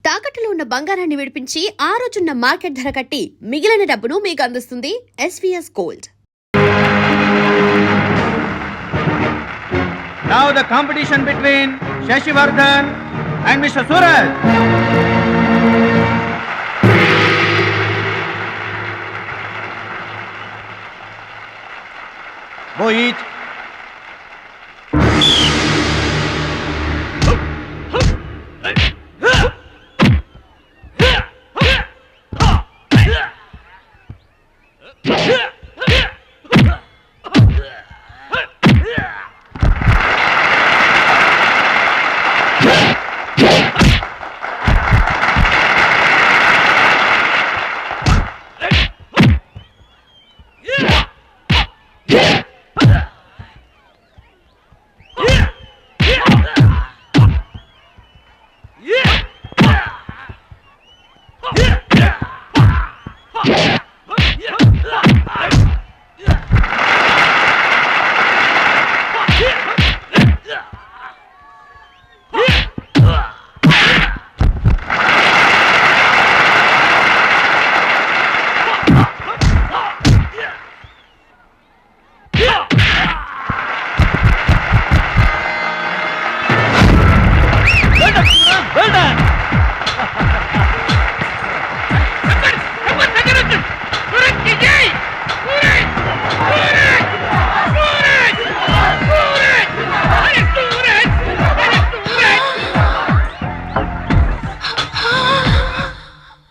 తాకట్టులో ఉన్న బంగారాన్ని విడిపించి ఆ రోజున్న మార్కెట్ ధర కట్టి మిగిలిన డబ్బును మీకు అందిస్తుంది SVS Gold. Now the competition between Shashivardhan and Mr. Suraj. Go each.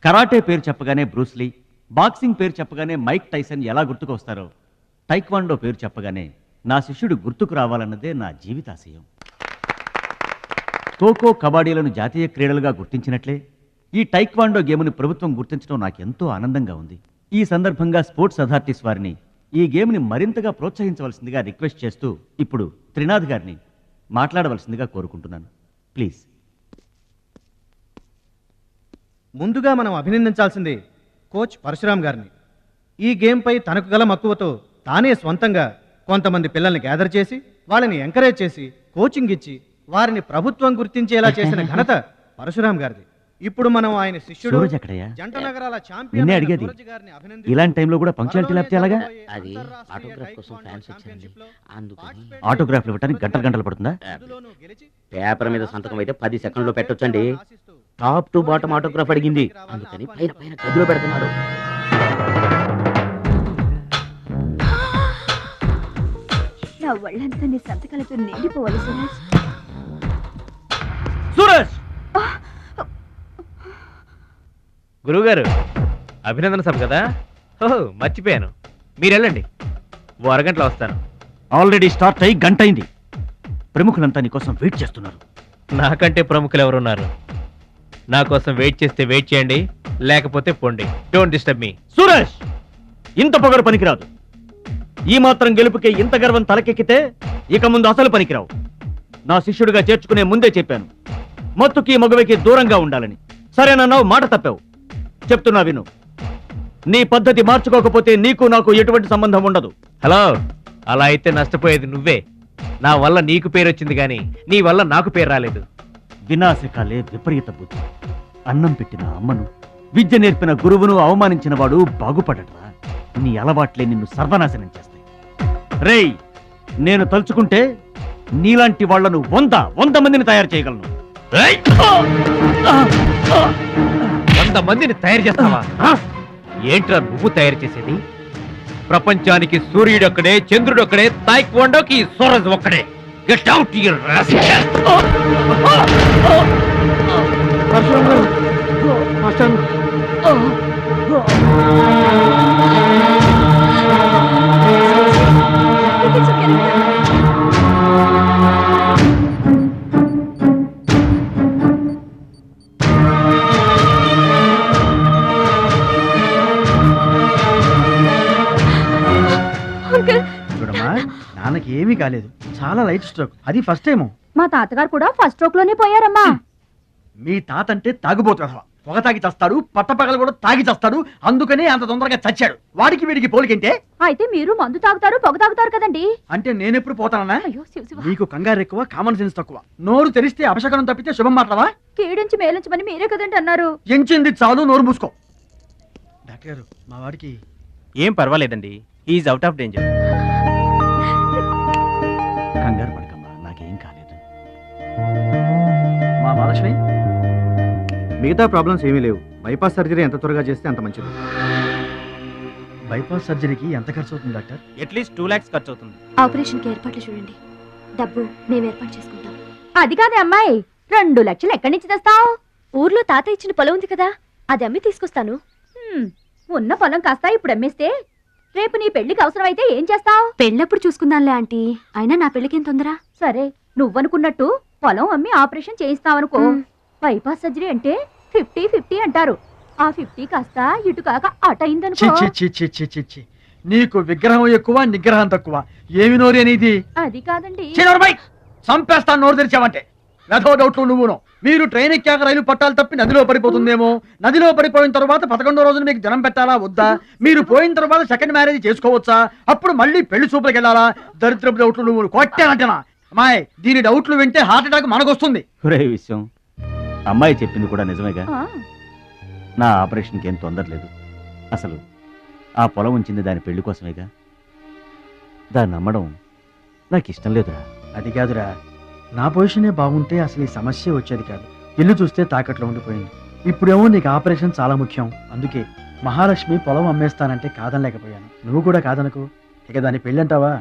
Karate పేరు చెప్పగానే బ్రూస్లీ, బాక్సింగ్ పేరు చెప్పగానే మైక్ టైసన్ ఎలా గుర్తుకొస్తారో, టైక్వాండో పేరు చెప్పగానే నా శిష్యుడు గుర్తుకు రావాలన్నదే నా జీవితాశయం. ఖోఖో, కబడ్డీలను జాతీయ క్రీడలుగా గుర్తించినట్లే ఈ టైక్వాండో గేమ్ని ప్రభుత్వం గుర్తించడం నాకెంతో ఆనందంగా ఉంది. ఈ సందర్భంగా స్పోర్ట్స్ అథారిటీస్ వారిని ఈ గేమ్ని మరింతగా ప్రోత్సహించవలసిందిగా రిక్వెస్ట్ చేస్తూ ఇప్పుడు త్రినాథ్ గారిని మాట్లాడవలసిందిగా కోరుకుంటున్నాను. ప్లీజ్. ముందుగా మనం అభినందించాల్సింది కోచ్ పరశురామ్ గారిని. ఈ గేమ్పై తనకు గల మక్కువతో తానే స్వంతంగా కొంతమంది పిల్లల్ని గ్యాదర్ చేసి వాళ్ళని ఎంకరేజ్ చేసి కోచింగ్ ఇచ్చి వారిని ప్రభుత్వం గుర్తించేలా చేసిన ఘనత పరశురామ్ గారిది. ఇప్పుడు మనం ఆయన శిష్యుడు జంట నగరాల ఛాంపియన్ సూరజ్ గారిని అభినందించి ఇలాంటి టైంలో కూడా పంక్చువాలిటీ లేకపోతే ఎలాగా? అది ఆటోగ్రాఫ్ కోసం ఫ్యాన్స్ వచ్చారండి, అందుకని. ఆటోగ్రాఫ్లు ఇవ్వడానికి గంటలు పడుతుందా? పేపర్ మీద సంతకం అయితే 10 సెకండ్లో పెట్టొచ్చండి. టాప్ టు బాటమ్ ఆటోగ్రాఫ్ అడిగింది, అందుకని పైన పైన గదిలో పెడుతున్నాడు. నా ఒళ్ళంతా నీ సంతకాలతో నిండిపోవాలి సురేష్. సూరజ్! గురువుగారు, అభినందన సభ కదా? ఓహో, మర్చిపోయాను. మీరు వెళ్ళండి, ఓ అరగంటలో వస్తాను. ఆల్రెడీ స్టార్ట్ అయ్యి గంట అయింది. ప్రముఖులంతా నీ కోసం వెయిట్ చేస్తున్నారు. నాకంటే ప్రముఖులు ఎవరున్నారు? నా కోసం వెయిట్ చేస్తే వెయిట్ చేయండి, లేకపోతే పొండి. Don't disturb me. సూరజ్! ఇంత పొగరు పనికిరాదు. ఈ మాత్రం గెలుపుకే ఇంత గర్వం తలకెక్కితే ఇక ముందు అసలు పనికిరావు. నా శిష్యుడిగా చేర్చుకునే ముందే చెప్పాను, మత్తుకి మగవికి దూరంగా ఉండాలని. సరేనన్నావు, మాట తప్పావు. చెప్తున్నా విను. నీ పద్ధతి మార్చుకోకపోతే నీకు నాకు ఎటువంటి సంబంధం ఉండదు. హలో, అలా అయితే నష్టపోయేది నువ్వే. నా వల్ల నీకు పేరు వచ్చింది కానీ నీ వల్ల నాకు పేరు రాలేదు. వినాశకాలే విపరీత బుద్ధి. అన్నం పెట్టిన అమ్మను, విద్య నేర్పిన గురువును అవమానించిన వాడు బాగుపడట్రా. నీ అలవాట్లే నిన్ను సర్వనాశనం చేస్తాయి. రేయ్, నేను తలుచుకుంటే నీలాంటి వాళ్లను 100 మందిని తయారు చేయగలను. 100 మందిని తయారు చేస్తావా? ఏంట్రా నువ్వు తయారు చేసేది? ప్రపంచానికి సూర్యుడు ఒక్కడే, చంద్రుడు ఒక్కడే, తాయిక్వాండోకి సూరజ్ ఒక్కడే. Get out your rascal. చూడమ్మా, నాన్నకి ఏమీ కాలేదు. చాలా లైట్ స్ట్రోక్, అది ఫస్ట్ టైం. మా తాతగారు కూడా ఫస్ట్ స్ట్రోక్ లోనే పోయారమ్మా. మీ తాత అంటే తాగుబోతున్నా. పొగ తాగి చస్తాడు, పట్టపగలు కూడా తాగి చస్తాడు, అందుకనే అంత తొందరగా చచ్చాడు. వాడికి వీడికి పోలికంటే. అయితే మీరు మందు తాగుతారు పొగ తాగుతారు కదండి. అంటే నేనెప్పుడు పోతానన్నా? అయ్యో శివ శివ. నీకు కంగారు ఎక్కువ, కామన్ సెన్స్ తక్కువ. నోరు తెరిస్తే అపశకనం తప్పితే శుభం మాట్లాడవా? కీడించి మేలించమని మీరే కదండి అన్నారు. ఎంచింది చాలు, నోరు మూసుకో. డాక్టర్ గారు, మా వాడికి ఏం పర్వాలేదండి, ఈజ్ అవుట్ ఆఫ్ డేంజర్. కంగారు పడకమ్మా, నాకేం కాలేదు. మా మహాలక్ష్మి, మిగతా ప్రాబ్లమ్స్ ఏమీ లేవు. బైపాస్ సర్జరీ ఎంత త్వరగా చేస్తే అంత మంచిది. బైపాస్ సర్జరీకి ఎంత ఖర్చు అవుతుంది డాక్టర్? అట్లీస్ట్ 2 lakhs ఖర్చు అవుతుంది. ఆపరేషన్కి ఏర్పాట్లు చూడండి, డబ్బు మేము ఏర్పాటు చేసుకుంటాం. అది కాదే అమ్మాయి, 2 లక్షలు ఎక్కడి నుంచి తెస్తావు? ఊర్లో తాత ఇచ్చిన పొలం ఉంది కదా, అది అమ్మి తీసుకొస్తాను. ఉన్న పొలం కాస్త ఇప్పుడు అమ్మేస్తే రేపు నీ పెళ్లికి అవసరమైతే ఏం చేస్తావు? పెళ్ళప్పుడు చూసుకుందాంలే ఆంటీ, అయినా నా పెళ్లికేం తొందర. సరే, నువ్వనుకున్నట్టు పొలం అమ్మి ఆపరేషన్ చేయిస్తావనుకో. బైపాస్ సర్జరీ అంటే 50-50 అంటారు. ఆ 50 కాస్త ఇటు కాక అటైందనుకో. నీకు విగ్రహం ఎక్కువ, నిగ్రహం తక్కువ. ఏమి నోరు అనేది? అది కాదండి. చంపేస్తాను నోరు తెరిచావంటే. వెధవ డౌట్లు నువ్వును. మీరు ట్రైన్ ఎక్కాక రైలు పట్టాలు తప్పి నదిలో పడిపోతుందేమో. నదిలో పడిపోయిన తర్వాత 11వ రోజున మీకు జనం పెట్టాలా వద్దా? మీరు పోయిన తర్వాత సెకండ్ మ్యారేజ్ చేసుకోవచ్చా? అప్పుడు మళ్ళీ పెళ్లి చూపులకు వెళ్ళాలా? దరిద్రపు డౌట్లు నువ్వు కొట్టానంటనా? అమ్మాయి, దీని డౌట్లు వింటే హార్ట్ అటాక్ మనకొస్తుంది. ఒరే విషయం, అమ్మాయి చెప్పింది కూడా నిజమేగా. ఆ, నా ఆపరేషన్కి ఏం తొందర లేదు. అసలు ఆ పొలం ఉంచింది దాని పెళ్లి కోసమేగా. దాన్ని నమ్మడం నాకు ఇష్టం లేదురా. అది కాదురా, నా పొజిషనే బాగుంటే అసలు ఈ సమస్య వచ్చేది కాదు. ఇల్లు చూస్తే తాకట్లో ఉండిపోయింది. ఇప్పుడేమో నీకు ఆపరేషన్ చాలా ముఖ్యం. అందుకే మహాలక్ష్మి పొలం అమ్మేస్తానంటే కాదనలేకపోయాను. నువ్వు కూడా కాదనకు. ఇక దాని పెళ్ళంటావా?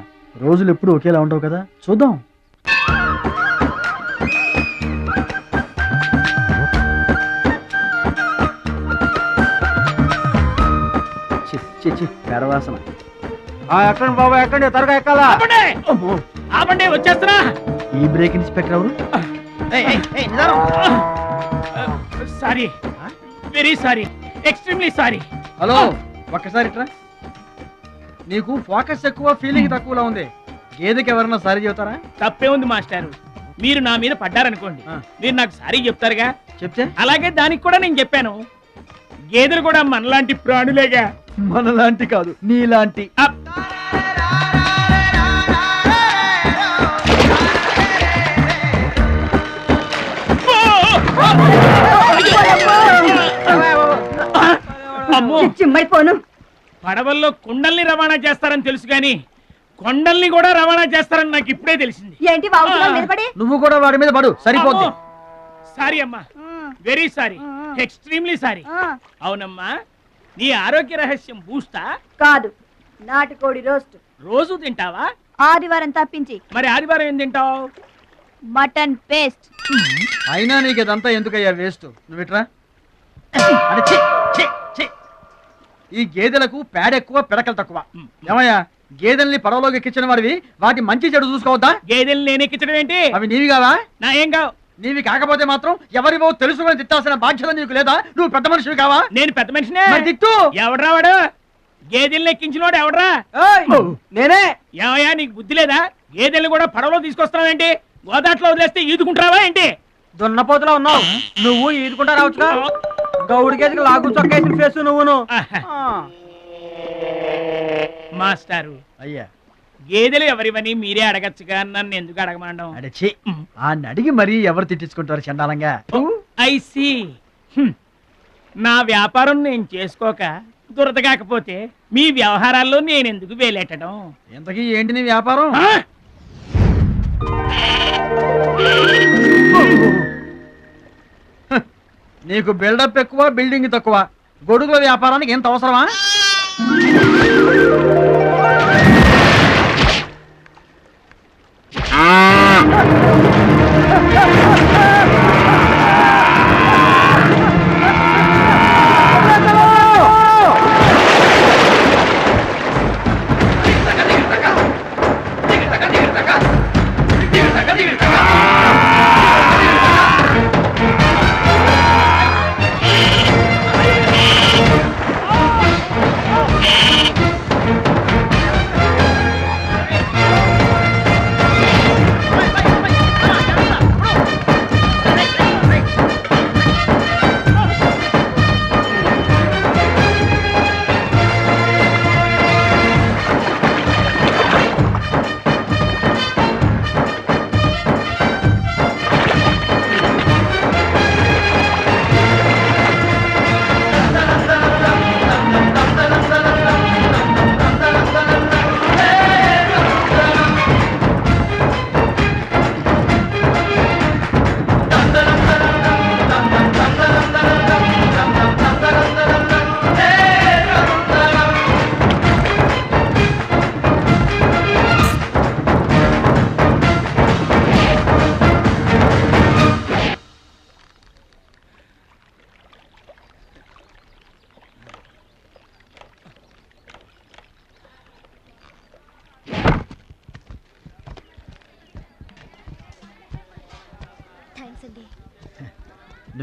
రోజులు ఎప్పుడు ఒకేలా ఉండవు కదా, చూద్దాం. పెరవాసన. ఎక్కండి బాబా, ఎక్కండి, త్వరగా ఎక్కాలా. ఆపండి, వచ్చేస్తున్నా. ఈ బ్రేక్ ఇన్స్పెక్టర్ ఎవరు? Sorry, very sorry, extremely sorry. Hello, ఒక్కసారి ఇట్రా. నీకు ఫోకస్ ఎక్కువ, ఫీలింగ్ తక్కువలా ఉంది. గేదెకి ఎవరన్నా సారీ చెబుతారా? తప్పే ఉంది మాస్టారు. మీరు నా మీద పడ్డారనుకోండి, మీరు నాకు సారీ చెప్తారుగా. చెప్తే అలాగే దానికి కూడా నేను చెప్పాను. గేదెలు కూడా మనలాంటి ప్రాణులేగా. మనలాంటి కాదు, నీలాంటి. అప్. అమ్మో, చిమ్మైపోను. పడవల్లో కుండల్ని రవాణా చేస్తారని తెలుసు గాని కొండల్ని కూడా రవాణా చేస్తారని నాకు ఇప్పుడే తెలిసింది. ఏంటి బాగుంటున్నావు నిలబడి? నువ్వు కూడా వాడి మీద పడు, సరిపోద్ది. సారీ అమ్మా, వెరీ సారీ, ఎక్స్ట్రీమ్లీ సారీ. అవునమ్మా, నీ ఆరోగ్య రహస్యం బూస్తా కాదు, నాటుకోడి రోస్ట్. రోజు తింటావా? ఆదివారం తప్పించి. మరి ఆదివారం ఏం తింటావు? Mutton paste. అయినా నీకు ఇదంతా ఎందుకయ్యా వేస్ట్? నువ్వు ఇట్రా. అంటే ఛీ, ఛీ, ఛీ. ఈ గేదెలకు పేడ ఎక్కువ, పిడకలు తక్కువ. ఏమయ్యా, గేదెల్ని పడవలోకి ఎక్కించిన వాడివి, వాటి మంచి చెడు చూసుకోవద్దా? గేదెలు నేను ఎక్కించడం ఏంటి? అవి నీవి కావా? నా ఏం కావు. నీవి కాకపోతే మాత్రం ఎవరివో తెలుసుకొని తిట్టాల్సిన బాధ్యత నీకు లేదా? నువ్వు పెద్ద మనిషివి కావా? నేను పెద్ద మనిషినే. మరి తిట్టు. ఎవడ్రా వాడు? గేదెల్ని ఎక్కించినోడు ఎవడ్రా? నేనే. ఏమయ్యా, నీకు బుద్ధి లేదా? గేదెల్ని కూడా పడవలో తీసుకొస్తున్నావేంటి? గోదాట్లో వదిలేస్తే ఈదుకుంటావా ఏంటి? దున్నపోతులా ఉన్నావు నువ్వు. ఈదుకుంటా రావచ్చుగా. గౌడి గేదెకి లాగు చొక్కేసిన ఫేస్ నువ్వును. మాస్టారు, అయ్యా, గేదెలు ఎవరివని మీరే అడగచ్చుగా, నన్ను ఎందుకు అడగమండం? అడచి ఆ అడిగి మరీ ఎవరు తిట్టించుకుంటారు చండాలంగా? I see. నా వ్యాపారం నేను చేసుకోక దురద కాకపోతే మీ వ్యవహారాల్లో నేను ఎందుకు వేలెట్టడం? ఇంతకీ ఏంటి నీ వ్యాపారం? నీకు బిల్డప్ ఎక్కువ, బిల్డింగ్ తక్కువ. గొడుగుల వ్యాపారానికి ఎంత అవసరమా?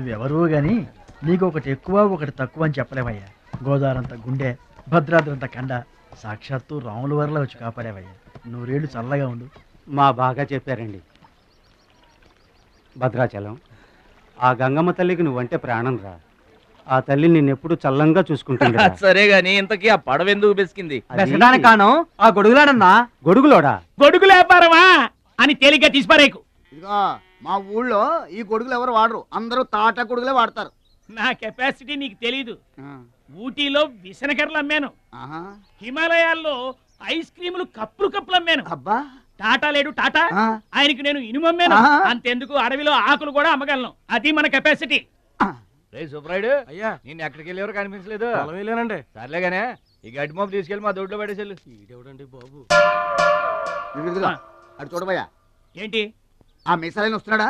నువ్వెవరూ గాని నీకు ఒకటి ఎక్కువ ఒకటి తక్కువ అని చెప్పలేవయ్యా. గోదావరంత గుండె, భద్రాద్రంత కండ, సాక్షాత్తు రాముల వరలో వచ్చి కాపాడేవయ్యా. నూరేళ్ళు చల్లగా ఉండు. మా బాగా చెప్పారండి. భద్రాచలం, ఆ గంగమ్మ తల్లికి నువ్వంటే ప్రాణం రా. ఆ తల్లి నిన్నెప్పుడు చల్లంగా చూసుకుంటుంది. సరే గాని ఇంతకీ ఆ పడవ ఎందుకు బెసికింది? కారణం ఆ గొడుగులాడన్నా. గొడుగులోడా? గొడుగులు వ్యాపారమా అని తేలిగ్గా తీసిపారేకు. ఇదిగో మా ఊళ్ళో ఈ గొడుగులు ఎవరు వాడరు, అందరూ తాటా గొడుగులే వాడతారు. నా కెపాసిటీ నీకు తెలీదు. ఊటీలో విసనకర్రలు అమ్మాను, ఆహా. హిమాలయాల్లో ఐస్ క్రీములు కప్పులు అమ్మాను. అబ్బా, టాటా లేడు టాటా, ఆ. ఆయనకి నేను ఇనుము అమ్మాను. ఆహా. అంతెందుకు అడవిలో ఆకులు కూడా అమ్మగలను. అది మన కెపాసిటీ. రే సుబ్రాయుడు, అయ్యా నేను ఎక్కడికి వెళ్ళేవారు కనిపించలేదు. వెళ్ళానండి. సర్లేగానే ఈ గడ్డి మోపు తీసుకెళ్ళి మా దొడ్లో పడేసేళ్ళు. ఈడెవడండి బాబు? ఇదిగో అటు చూడబోయా. ఏంటి? ఆ మిసాలైన వస్తున్నాడా?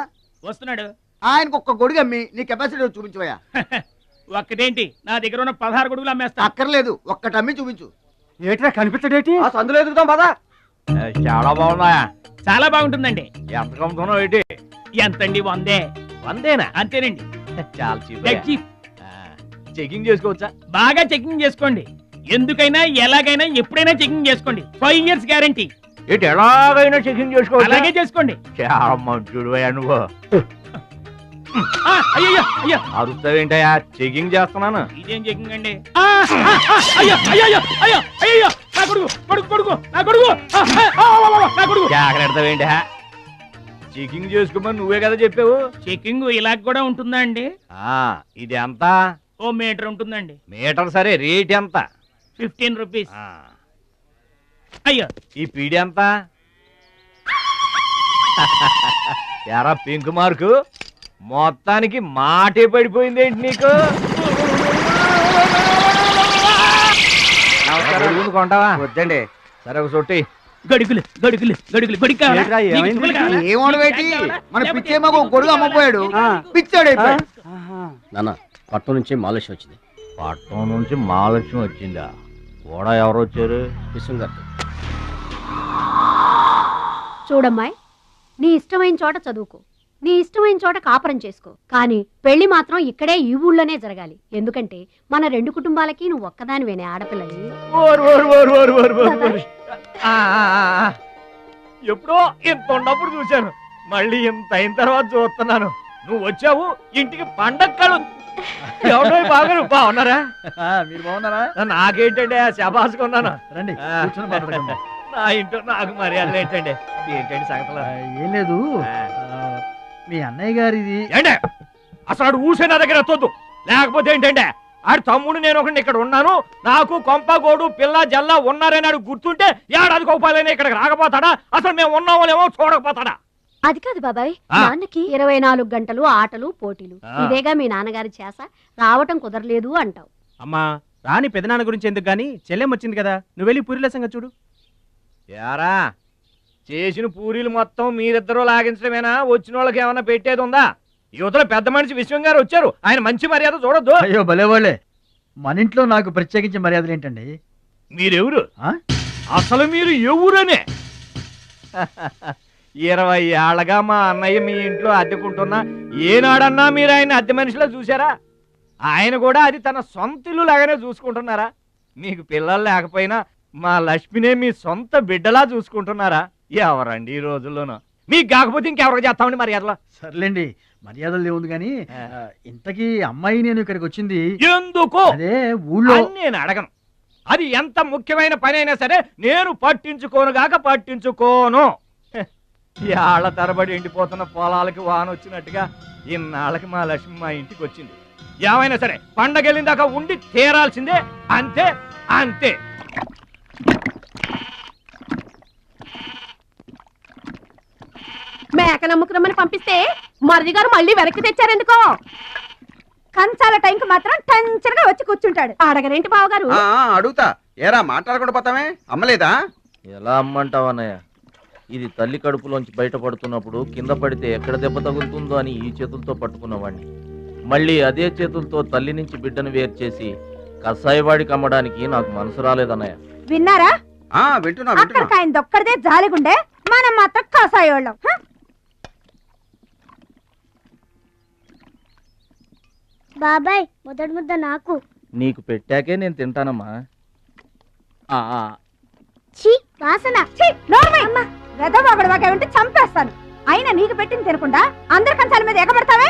వస్తున్నాడు. ఆయనకు ఒక్క గొడుగు అమ్మి నీ కెపాసిటీ చూపించబోయా. ఒక్కటేంటి, నా దగ్గర ఉన్న 16 గొడుగులు అమ్మేస్తా. అక్కర్లేదు, ఒక్కటి అమ్మి చూపించు. ఏట్రా కనిపించడేటి? సందులో ఎదుగుతాం పదా. చాలా బాగున్నాయా? చాలా బాగుంటుందండి. ఎంత కమ్ముతున్నావు ఏంటి? ఎంతండి? 100. 100 అంతేనండి. చాలా Dead cheap. చెకింగ్ చేసుకోవచ్చా? బాగా చెకింగ్ చేసుకోండి. ఎందుకైనా ఎలాగైనా ఎప్పుడైనా చెకింగ్ చేసుకోండి. 5 years గ్యారంటీ. ఏంటి ఎలాగైనా చెకింగ్ చేసుకోవచ్చు? అలాగే చేసుకోండి. చాలా మంచుడు నువ్వు. అయ్యో అయ్యో, అరుస్తావేంటయా? చెకింగ్ చేస్తున్నాను. ఇదేం చెకింగ్ అండి? అయ్యో అయ్యో అయ్యో అయ్యో, నా కొడుకు కొడుకు కొడుకు నా కొడుకు నా కొడుకు. జాగ్రత్తవేంటి? చెకింగ్ చేసుకోమని నువ్వే కదా చెప్పావు. చెకింగ్ ఇలా కూడా ఉంటుందా అండి? ఇది ఎంత? ఓ మీటర్ ఉంటుందండి. మీటర్ సరే, రేట్ ఎంత? 15 రూపీస్. అయ్యో, ఈ పీడి ఎంత? ఎరా పింక్ మార్కు, మొత్తానికి మాటే పడిపోయిందేంటి నీకు? కొంటావా? వద్దండి. సరే ఒక సొట్టి. గడుగులు గడుగులు గడుగులు గొడుగు కావాలా? ఏంట్రా, నీకు ఏమైంది? తువ్వలు కావాలా? ఏమోడవేటి, మన పిచ్చే మాకు ఒక గొడుగు అమ్మపోయాడు, పిచ్చాడు అయిపోయాడు. నాన్న పట్నం నుంచి మాలేశ్వరం వచ్చింది. పట్నం నుంచి మహాలక్ష్మి వచ్చిందా? కూడా ఎవరు వచ్చారు? విశ్వం గారు. చూడమ్మాయి, నీ ఇష్టమైన చోట చదువుకో, నీ ఇష్టమైన చోట కాపురం చేసుకో, కానీ పెళ్లి మాత్రం ఇక్కడే ఈ ఊళ్ళోనే జరగాలి. ఎందుకంటే మన 2 కుటుంబాలకి నువ్వు ఒక్కదానివేనే ఆడపిల్లని. ఎప్పుడో ఇంత ఉన్నప్పుడు చూశాను, మళ్ళీ ఇంత అయిన తర్వాత చూస్తున్నాను. నువ్వు వచ్చావు ఇంటికి పండగ కలు. ఎవడో బాగా బాగున్నారా? మీరు బాగున్నారా? నాకేంటండి శబాసుకున్నాను. రండి కూర్చొని మాట్లాడుకుందాం. నా ఇంట్లో నాకు మర్యాదలు ఏంటండి? ఏంటండి సంగతులు? ఏం లేదు, మీ అన్నయ్య గారిది. ఏంటే అసలు ఆడు ఊసే నా దగ్గర ఎత్తొద్దు. లేకపోతే ఏంటంటే ఆడు తమ్ముడు నేను ఒకటి ఇక్కడ ఉన్నాను, నాకు కొంపగోడు పిల్ల జల్లా ఉన్నారని ఆడు గుర్తుంటే ఏడాది కోపాలైనా ఇక్కడికి రాకపోతాడా? అసలు మేము ఉన్నామోలేమో చూడకపోతాడా? అది కాదు బాబాయ్, నాన్నకి 24 గంటలు ఆటలు పోటీలు, ఇదేగా మీ నాన్నగారి చేస, రావటం కుదరలేదు అంటావు. అమ్మా రాని పెదనాన్న గురించి ఎందుకు గాని, చెల్లెం వచ్చింది కదా, నువ్వు వెళ్ళి పూరిల సంగతి చూడు. యారా చేసిన పూరీలు మొత్తం మీరిద్దరూ లాగించడమేనా? వచ్చిన వాళ్ళకి ఏమన్నా పెట్టేది ఉందా? యువతలో పెద్ద మనిషి విశ్వం గారు వచ్చారు, ఆయన మంచి మర్యాద చూడొద్దు. అయ్యో భలేవాళ్ళే, మన ఇంట్లో నాకు ప్రత్యేకించి మర్యాదలు ఏంటండి? మీరెవరు? ఆ? అసలు మీరు ఎవరనే? 20 ఏళ్ళగా మా అన్నయ్య మీ ఇంట్లో అద్దెకుంటున్నా ఏనాడన్నా మీరు ఆయన అద్దె మనిషిలో చూసారా? ఆయన కూడా అది తన సొంత ఇల్లు లాగానే చూసుకుంటున్నారా? మీకు పిల్లలు లేకపోయినా మా లక్ష్మినే మీ సొంత బిడ్డలా చూసుకుంటున్నారా? ఎవరండి ఈ రోజుల్లోనూ? మీకు కాకపోతే ఇంకెవరికి చేస్తామండి మర్యాదలో? సర్లేండి, మర్యాదలు ఏముంది కానీ ఇంతకీ అమ్మాయి నేను ఇక్కడికి వచ్చింది ఎందుకు? అదే ఊళ్ళో. అని నేను అడగను. అది ఎంత ముఖ్యమైన పని అయినా సరే నేను పట్టించుకోనుగాక పట్టించుకోను. ఏళ్ల తరబడి ఎండిపోతున్న పొలాలకి వాన వచ్చినట్టుగా ఇన్నాళ్ళకి మా లక్ష్మి మా ఇంటికి వచ్చింది. ఏమైనా సరే పండగెళ్ళిన దాకా ఉండి తీరాల్సిందే, అంతే అంతే. మేక నమ్ముకురమ్మని పంపిస్తే మరిది గారు మళ్ళీ వెనక్కి తెచ్చారెందుకో? కంచాల టైంకి మాత్రం టంచరగా వచ్చి కూర్చుంటాడు. అడగరేంటి బావగారు? అడుగుతా, ఏరా మాట్లాడకుండా పోతామే, అమ్మలేదా? ఎలా అమ్మంటావన్నయ్య? ఇది తల్లి కడుపులోంచి బయటపడుతున్నప్పుడు కింద పడితే ఎక్కడ దెబ్బ తగులుతుందో అని ఈ చేతులతో పట్టుకున్నవాడిని, మళ్ళీ అదే చేతులతో తల్లి నుంచి బిడ్డను వేరు చేసి కసాయివాడికి అమ్మడానికి నాకు మనసు రాలేదన్నయ్య. విన్నారా? వింటున్నా. అక్కడికి ఆయన దొక్కడిదే జాలిగుండే, మనం మాత్రం కాసాయోళ్ళం. బాబాయ్ మొదటి ముద్ద నాకు. నీకు పెట్టాకే నేను తింటానమ్మా. ఛీ వాసన. వెదవాగడవాకేమంటే చంపేస్తాను. అయినా నీకు పెట్టింది తినకుండా అందరి కంచాల మీద ఎగబడతావే.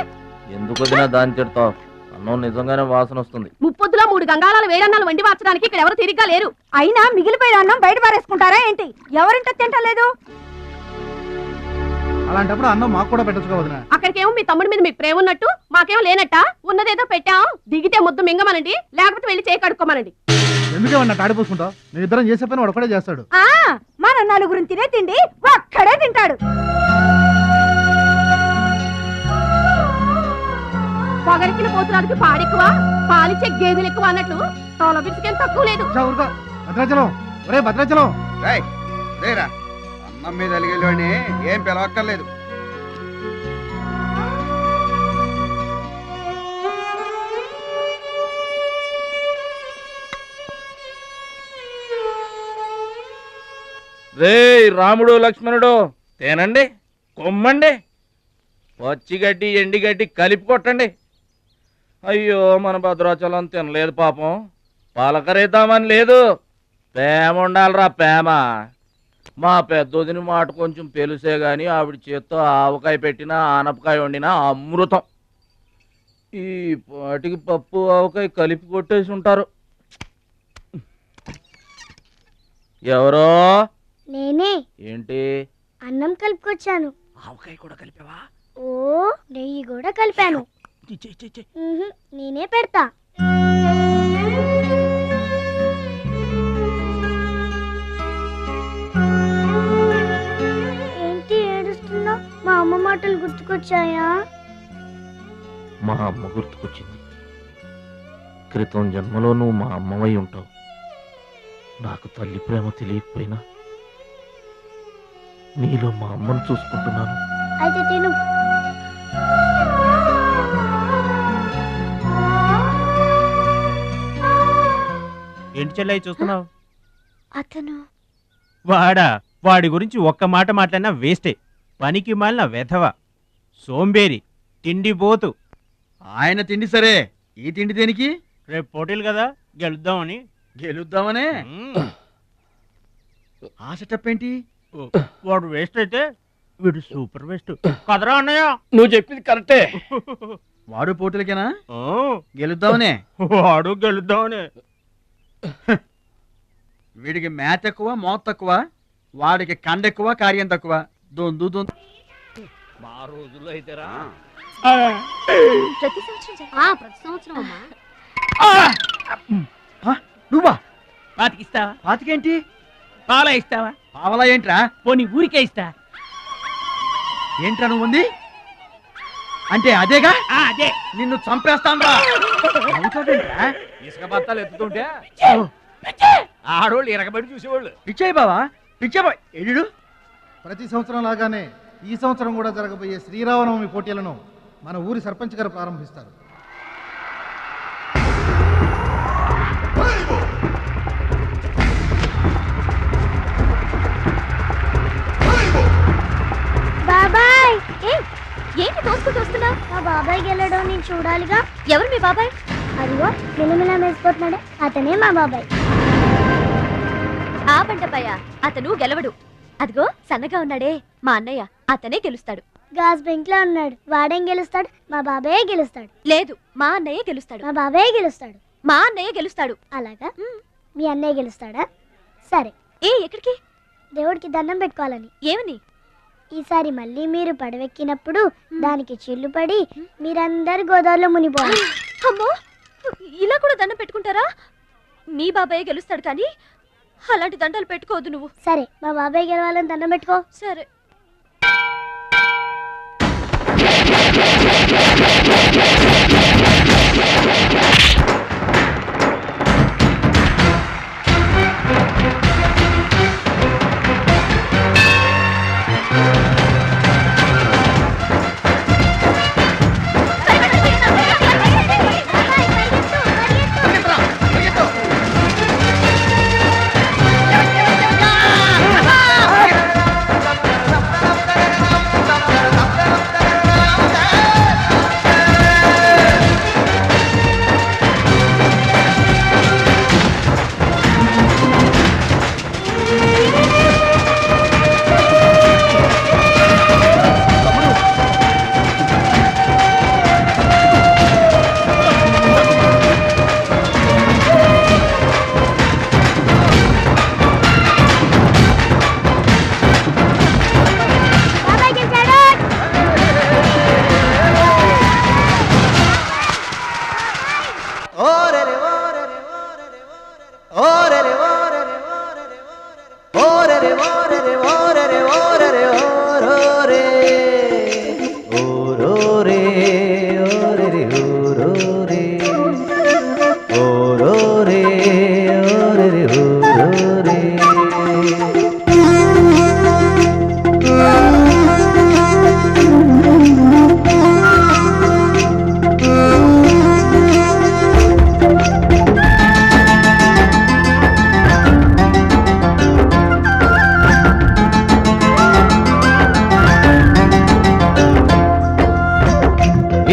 ఎందుకు వదినా దాన్ని తిడతావు? అన్నం నిజంగానే వాసన వస్తుంది. ముప్పొద్దులో 3 గంగాళాలు వేడన్నాలు వండి మార్చడానికి ఇక్కడ ఎవరు తిరిగ్గా లేరు. అయినా మిగిలిపోయిన అన్నం బయట పారేసుకుంటారా ఏంటి? ఎవరింటో తింటలేదు. అలాంటప్పుడు అన్నం మాకు కూడా పెట్టచ్చు కదా వదినా. అక్కడికేమో మీ తమ్ముడి మీద మీకు ప్రేమ ఉన్నట్టు మాకేమో లేనట్ట. ఉన్నదేదో పెట్టాం, దిగితే ముద్దు మింగమనండి, లేకపోతే వెళ్ళి చేయి కడుక్కోమనండి. ఎందుకేమన్నా తాడిపోసుకుంటావు? నేను ఇద్దరం చేసే పని వాడు ఒకటే చేస్తాడు. మన నలుగురిని తినే తిండి ఒక్కడే తింటాడు. పొగరికిన పోతురానికి పాడెక్కువ, పాలిచ్చే గేదెలు ఎక్కువ అన్నట్లు తోల బిడ్డకేం తక్కువ లేదు. భద్రాచలం, ఒరే భద్రాచలం. రేరా అన్నం మీద అలిగేలోని ఏం పిలవక్కర్లేదు. రే రాముడు లక్ష్మణుడు తేనండి, కొమ్మండి, పచ్చిగడ్డి ఎండిగడ్డి కలిపి కొట్టండి. అయ్యో మన భద్రాచలం తినలేదు పాపం. పలకరేద్దామని లేదు, ప్రేమ ఉండాలిరా ప్రేమ. మా పెద్దోదిని మాట కొంచెం పెలుసే గాని ఆవిడ చేత్తో ఆవకాయ పెట్టినా ఆనపకాయ వండినా అమృతం. ఈ పాటికి పప్పు ఆవకాయ కలిపి కొట్టేసి ఉంటారు. ఎవరో నేనే. ఏంటి అన్నం కలుపుకొచ్చాను. ఆవకాయ కూడా కలిపావా? ఓ నెయ్యి కూడా కలిపాను. నేనే పెడతా. ఏంటి ఏడుస్తున్నావు? మా అమ్మ మాటలు గుర్తుకొచ్చాయా? మా అమ్మ గుర్తుకొచ్చింది. క్రితం జన్మలో నువ్వు మా అమ్మవై ఉంటావు. నాకు తల్లి ప్రేమ తెలియకపోయినా నీలో మా అమ్మను చూసుకుంటున్నాను. అయితే తిను. ఏంటి చెల్లె చూస్తున్నావు? అతను వాడి గురించి ఒక్క మాట మాట్లాడినా వేస్టే. పనికి మాలిన వెధవ, సోంబేరి, తిండిపోతు. ఆయన తిండి సరే, ఈ తిండి దేనికి? రేపు పోటీలు కదా, గెలుద్దామని. గెలుద్దామనే? ఆ సెటప్ ఏంటి? వాడు వేస్ట్ అయితే వీడు సూపర్ వేస్ట్ కదరా అన్నయ్య. నువ్వు చెప్పింది కరెక్టే. వాడు పోటీలకేనా? గెలుద్దామనే? వాడు గెలుద్దామనే. వీడికి మ్యాథ్ ఎక్కువ, మోత్ తక్కువ. వాడికి కండ ఎక్కువ, కార్యం తక్కువ. దొందు దొందు. మా రోజుల్లో అయితేరా ప్రతి సంవత్సరం అమ్మా. నువ్వా? పాతికిస్తావా? పాతికేంటి? పాలా ఇస్తావా? పావలా ఏంట్రా? పోనీ ఊరికే ఇస్తా. ఏంట్రా నువ్వు ఉంది అంటే? అదేగా, అదే. నిన్ను చంపేస్తాన్రా. ఇసుక బత్తాలు ఎత్తుతుంటే ఆడోళ్ళు ఇరగబడి చూసేవాళ్ళు. పిచ్చాయి బావా, పిచ్చాయి ఎడు. ప్రతి సంవత్సరం లాగానే ఈ సంవత్సరం కూడా జరగబోయే శ్రీరామనవమి పోటీలను మన ఊరి సర్పంచ్ గారు ప్రారంభిస్తారు. బాబాయ్ ఏంటి తోసుకుంటూ వస్తున్నావు? మా బాబాయ్ గెలడం నేను చూడాలిగా. ఎవరు మీ బాబాయ్? అదిగో మిలమిలా మేసిపోతున్నాడే, అతనే మా బాబాయ్. ఆ బండపయ్య అతను గెలవడు. అదిగో సన్నగా ఉన్నాడే మా అన్నయ్య, అతనే గెలుస్తాడు. గాజ్ బెంక్ లో ఉన్నాడు, వాడేం గెలుస్తాడు? మా బాబాయ్ గెలుస్తాడు. లేదు, మా అన్నయ్య గెలుస్తాడు. మా బాబాయ్ గెలుస్తాడు. మా అన్నయ్య గెలుస్తాడు. అలాగా? మీ అన్నయ్య గెలుస్తాడా? సరే. ఎక్కడికి? దేవుడికి దండం పెట్టుకోవాలని. ఏమని? ఈసారి మళ్ళీ మీరు పడవెక్కినప్పుడు దానికి చిల్లు పడి మీరందరు గోదావరిలో మునిపోవాలి. అమ్మో, ఇలా కూడా దండం పెట్టుకుంటారా? మీ బాబాయ్ గెలుస్తాడు కానీ అలాంటి దండాలు పెట్టుకోవద్దు నువ్వు. సరే, మా బాబాయ్ గెలవాలని దండం పెట్టుకో. సరే.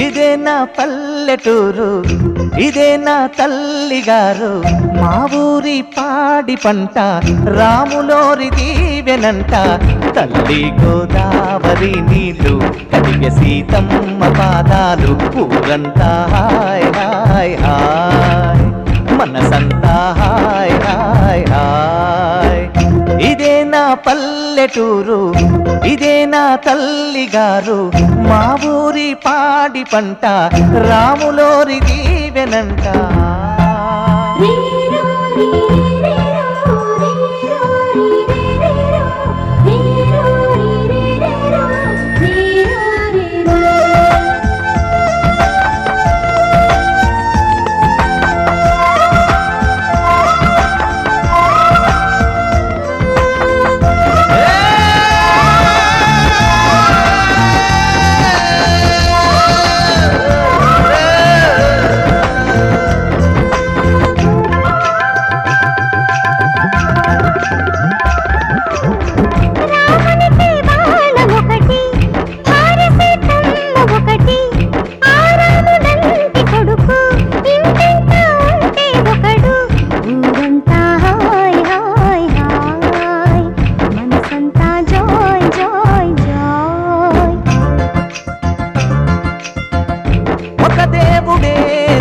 ఇదే నా పల్లెటూరు, ఇదే నా తల్లి గారు, మా ఊరి పాడి పంట రాములోరి దీవెనంట. తల్లి గోదావరి నీళ్ళు కడిగే సీతమ్మ పాదాలు, ఊరంతా హాయ్ హాయ్ హాయ్, మనసంతా హాయ్ హాయ్ హాయ్. ఇదే నా పల్లెటూరు, ఇదే నా తల్లి గారు, మా ఊరి పాడి పంట రాములోరి దీవెనంట.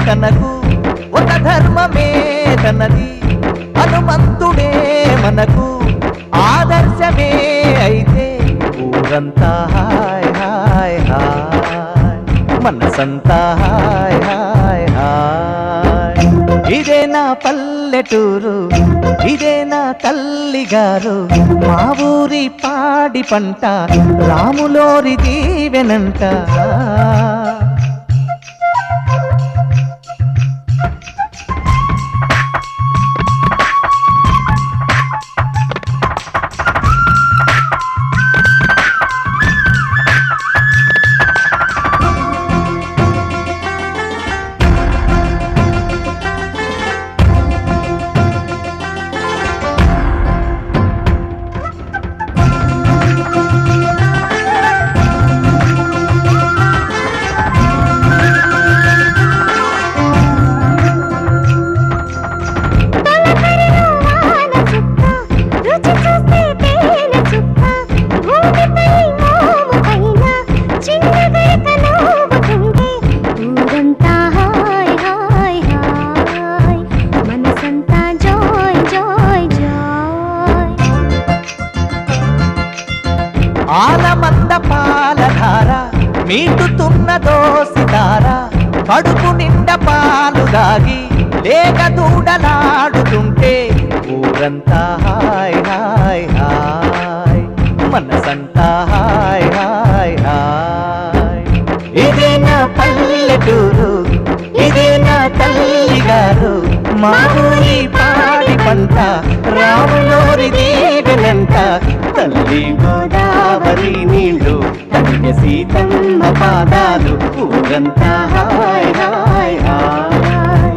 తనకు ఒక ధర్మమే తనది, హనుమంతుడే మనకు ఆదర్శమే అయితే, ఊరంతా హాయ్ హాయ్ హాయ్, మనసంతా హాయ్ హాయ్ హాయ్. ఇదే నా పల్లెటూరు, ఇదే నా తల్లి గారు, మా ఊరి పాడి పంట రాములోరి దీవెనంట. ఆలమంద పాలధార మీటుతున్న దోసిదార, కడుపు నిండా పాలు దాగి లేక దూడలాడుతుంటే, ఊరంతా హాయ్ హాయ్ హాయ్, మనసంతా హాయ్ హాయ్ హాయ్. ఇదే నా పల్లెటూరు, ఇదే నా తల్లి గారు, మా ఊరి పాడి పంట రాములోరి దీవెనంట. తల్లి గోదావరి నీళ్ళు కడిగే సీతమ్మ పాదాలు, ఊరంతా హాయ్ హాయ్ హాయ్,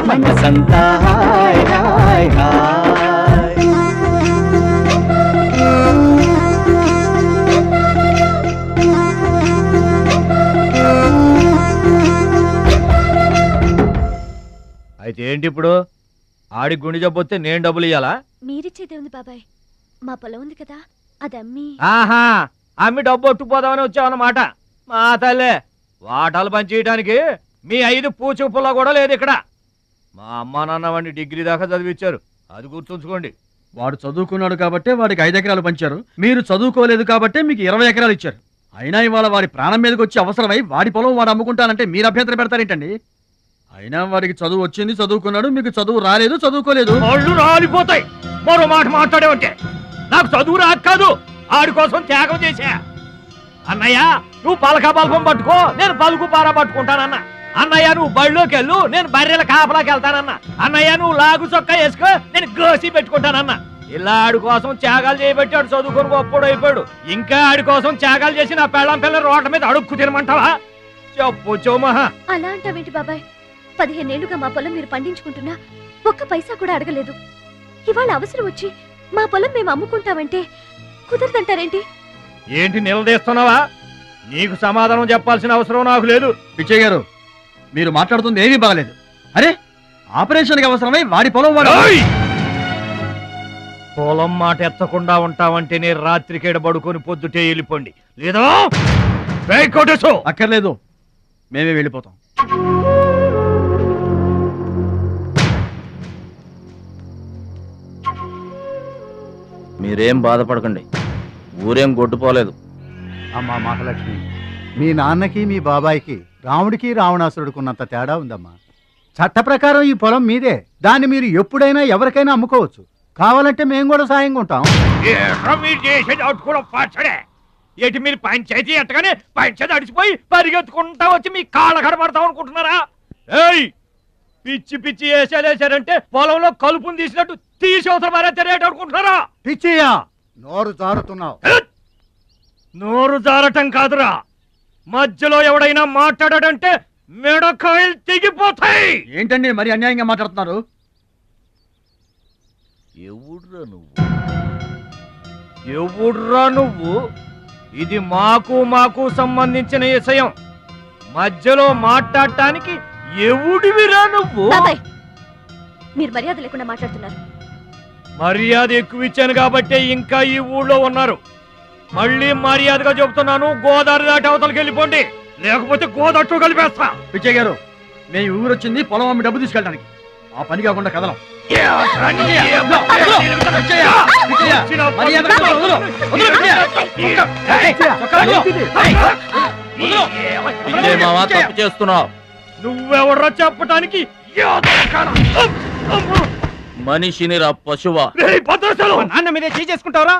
మనసంతా హాయ్ హాయ్ హాయ్. అయితే ఏంటి ఇప్పుడు? ఆడి గుండె జబ్బొస్తే నేను డబ్బులు ఇయ్యాలా? మీరిచ్చేదే ఉంది బాబాయ్, మా పొలం ఉంది కదా, అది అమ్మి. ఆహా, అమ్మి డబ్బు ఒట్టుకుపోదామని వచ్చావన్నమాట. మా తల్లే, వాటాలు పంచేయటానికి మీ 5 పూచు పుల్ల కూడా లేదు ఇక్కడ. మా అమ్మా నాన్న వాడిని డిగ్రీ దాకా చదివించారు, అది గుర్తుంచుకోండి. వాడు చదువుకున్నాడు కాబట్టే వాడికి 5 ఎకరాలు పంచారు, మీరు చదువుకోలేదు కాబట్టే మీకు 20 ఎకరాలు ఇచ్చారు. అయినా ఇవాళ వాడి ప్రాణం మీదకి వచ్చి అవసరమై వాడి పొలం వాడు అమ్ముకుంటానంటే మీరు అభ్యంతరం పెడతారేంటండి? అయినా వాడికి చదువు వచ్చింది, చదువుకున్నాడు, మీకు చదువు రాలేదు, చదువుకోలేదు. వాళ్ళు రాలిపోతాయి మరో మాట మాట్లాడేవంటే. నాకు చదువు రాక కాదు, ఆడి కోసం త్యాగం చేశా. అన్నయ్య నువ్వు పలక బల్పం పట్టుకో, నేను పలుకు పార పట్టుకుంటానన్న. అన్నయ్య నువ్వు బళ్ళోకి వెళ్ళు, నేను బర్రెల కాపలాకి వెళ్తానన్న. అన్నయ్య నువ్వు లాగు చొక్కా వేసుకో, నేను గోసి పెట్టుకుంటానన్న. ఇలా ఆడి కోసం త్యాగాలు చేయబట్టి ఆడు చదువుకొని గొప్పడు అయిపోయాడు. ఇంకా ఆడి కోసం త్యాగాలు చేసి నా పెళ్ళం పిల్ల రోడ్ల మీద అడుక్కు తినమంటావా? చెప్పు చోమహా. అలా అంటావేంటి బాబాయ్? 15 ఏళ్లుగా మా పొలం మీరు పండించుకుంటున్నా ఒక్క పైసా కూడా అడగలేదు. ఇవాళ అవసరం వచ్చి మా పొలం మేము అమ్ముకుంటామంటే కుదరదంటారేంటి? ఏంటి నిలదీస్తున్నావా? నీకు సమాధానం చెప్పాల్సిన అవసరం నాకు లేదు. పిచ్చయ్య గారు, మీరు మాట్లాడుతుంది ఏమీ బాగలేదు. అరే, ఆపరేషన్కి అవసరమై వాడి పొలం వాడు. పొలం మాట ఎత్తకుండా ఉంటావంటే నేను రాత్రికేడ పడుకొని పొద్దుటే వెళ్ళిపోండి, లేదా అక్కర్లేదు, మేమే వెళ్ళిపోతాం. మీరేం బాధపడకండి, ఊరేం గొడ్డుపోలేదు. అమ్మా మహాలక్ష్మి, మీ నాన్నకి మీ బాబాయికి రాముడికి రావణాసురుడుకున్నంత తేడా ఉందమ్మా. చట్ట ప్రకారం ఈ పొలం మీదే, దాన్ని మీరు ఎప్పుడైనా ఎవరికైనా అమ్ముకోవచ్చు. కావాలంటే మేము కూడా సాయంగా ఉంటాం. ఏంటి మీరు పంచాయతీ ఎట్టగానే పంచాయతీ అడిచిపోయి పరిగెత్తుకుంటా వచ్చి మీ కాళ్ళ కడబడతాం అనుకుంటున్నారా? ఏయ్, పిచ్చి పిచ్చి వేసారంటే పొలంలో కలుపుని తీసినట్టు తీసి అవసరం మరే తెలియట అనుకుంటున్నారా? పిచ్చియా, నోరు జారుతున్నావు. నోరు జారటం కాదురా, మధ్యలో ఎవడైనా మాట్లాడాడంటే మెడకాయలు తెగిపోతాయి. ఏంటండి మరి అన్యాయంగా మాట్లాడుతున్నారు? ఎవడ్రా నువ్వు? ఇది మాకు సంబంధించిన విషయం. మధ్యలో మాట్లాడటానికి ఎవడివిరా నువ్వు? మీరు మర్యాద లేకుండా మాట్లాడుతున్నారు. మర్యాద ఎక్కువ ఇచ్చాను కాబట్టే ఇంకా ఈ ఊళ్ళో ఉన్నారు. మళ్ళీ మర్యాదగా చెబుతున్నాను, గోదావరి దాటి అవతలకి వెళ్ళిపోండి, లేకపోతే గోదట్టు కలిపేస్తా. పిచ్చయ్య గారు, మేము ఊరు వచ్చింది పొలం అమ్మి డబ్బు తీసుకెళ్ళడానికి, ఆ పని కాకుండా కదలం. తప్పు చేస్తున్నావు. నువ్వెవడ్రా చెప్పటానికి? మనిషిని రా పశువా. నాన్న మీదే చేసుకుంటావరా?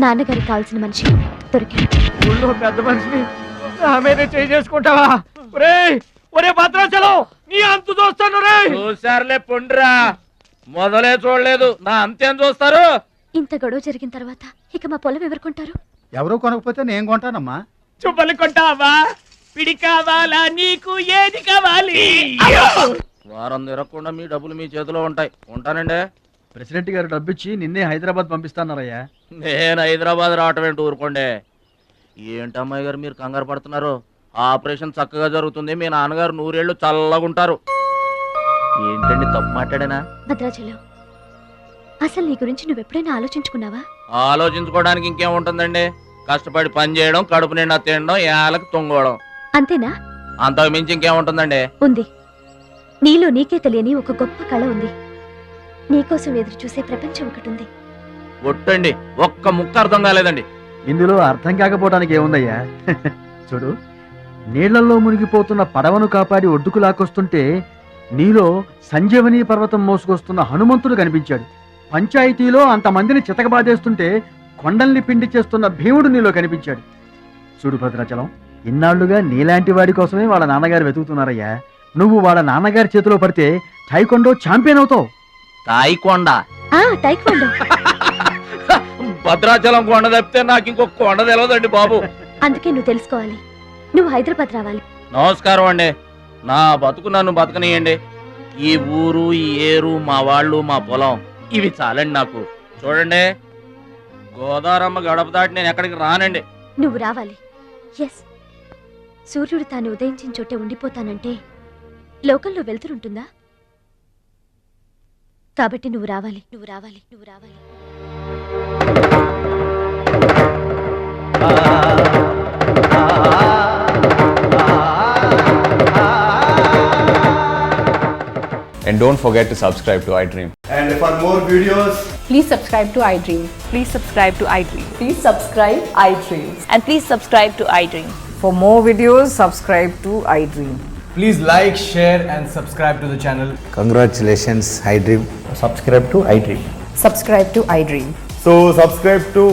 నాన్నగారికి కావాల్సిన మనిషి దొరికాడు. ఊళ్ళో పెద్ద మనిషిని నా మీదే చేసుకుంటావా? ఒరే భద్రాచలం, నీ అంతు చూస్తాను రే. చూసారులే పొండ్రా, మొదలే చూడలేదు, నా అంతేం చూస్తారు? ఇంత గొడవ జరిగిన తర్వాత ఇక మా పొలం ఎవరు కొంటారు? ఎవరు కొనకపోతే నేను కొంటానమ్మా. చుబ్బలు కొంటావా? పిడి కావాలా? నీకు ఏది కావాలి? వారం తిరగకుండా మీ డబ్బులు మీ చేతిలో ఉంటాయి. ఉంటానండి. ప్రెసిడెంట్ గారు డబ్బిచ్చి నిన్నే హైదరాబాద్ పంపిస్తాన్నారయ్యా. నేను హైదరాబాద్ రావటం ఏంటి, ఊరుకోండి. ఏంటమ్మాయి గారు మీరు కంగారు పడుతున్నారు? ఆపరేషన్ చక్కగా జరుగుతుంది, మీ నాన్నగారు 100 ఏళ్ళు చల్లగుంటారు. ఏంటండి తప్పు మాట్లాడానా? భద్రాచలం, అసలు నీ గురించి నువ్వెప్పుడైనా ఆలోచించుకున్నావా? ఆలోచించుకోవడానికి ఇంకేం ఉంటుందండి? కష్టపడి పని చేయడం, కడుపు నిండా తినడం, ఏళ్ళకి తొంగోవడం, అంతేనా? అంతకు మించి ఇంకేముంటుందండి? ఉంది. నీలో నీకే తెలియని ఒక గొప్ప కళ ఉంది. నీకోసం ఎదురు చూసే ప్రపంచం ఒకటి ఉంది. ఒట్టండి, ఒక్క ముక్క అర్థం కాలేదండి. ఇందులో అర్థం కాకపోవడానికి ఏముందయ్యా? చూడు, నీళ్లలో మునిగిపోతున్న పడవను కాపాడి ఒడ్డుకు లాక్కొస్తుంటే నీలో సంజీవని పర్వతం మోసుకొస్తున్న హనుమంతుడు కనిపించాడు. పంచాయతీలో అంతమందిని చితకబాదేస్తుంటే కొండల్ని పిండి చేస్తున్న భీముడు నీలో కనిపించాడు. చూడు భద్రాచలం, ఇన్నాళ్లుగా నీలాంటి వాడి కోసమే వాళ్ళ నాన్నగారు వెతుకుతున్నారయ్యా. నువ్వు వాళ్ళ నాన్నగారి చేతిలో పడితే టైకొండో ఛాంపియన్ అవుతావు. తాయికొండ? టైక్వాండో. భద్రాచలం కొండ తప్పితే నాకు ఇంకొక కొండ తెలియదండి బాబు. అందుకే నువ్వు తెలుసుకోవాలి. నువ్వు హైదరాబాద్ రావాలి. నమస్కారం అండి, నా బతుకు నన్ను బతకనియండి. ఈ ఊరు, ఈ ఏరు, మా వాళ్ళు, మా పొలం, ఇవి చాలండి నాకు. చూడండి, గోదావరమ్మ గడప దాటి నేను ఎక్కడికి రానండి. నువ్వు రావాలి. ఎస్, సూర్యుడు తాను ఉదయించిన చోటే ఉండిపోతానంటే లోకంలో వెళ్తురుంటుందా? కాబట్టి నువ్వు రావాలి, నువ్వు రావాలి, నువ్వు రావాలి. And don't forget to subscribe to iDream. And for more videos, please subscribe to iDream. Please subscribe to iDream. Please subscribe iDream. And please subscribe to iDream. For more videos, subscribe to iDream. please like, share and subscribe to the channel. Congratulations, iDream. Subscribe to iDream. Subscribe to iDream. So subscribe to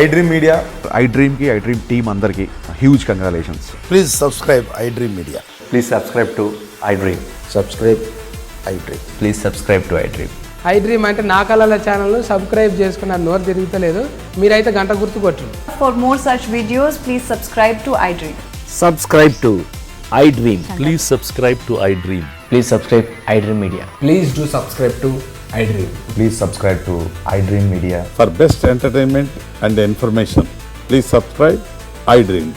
iDream Media. iDream ki iDream team andarki huge congratulations. Please subscribe iDream Media. Please subscribe to iDream. Subscribe iDream. Please subscribe to iDream. iDream అంటే నా కళల channel subscribe చేసుకున్న నోరు తిరుగుతలేదు. మీరైతే గంట గుర్తు కొట్టండి. For more such videos, please subscribe to iDream. Subscribe to iDream. Please subscribe to iDream. Please subscribe iDream Media. Please do subscribe to iDream. Please subscribe to iDream Media. For best entertainment and information, please subscribe iDream.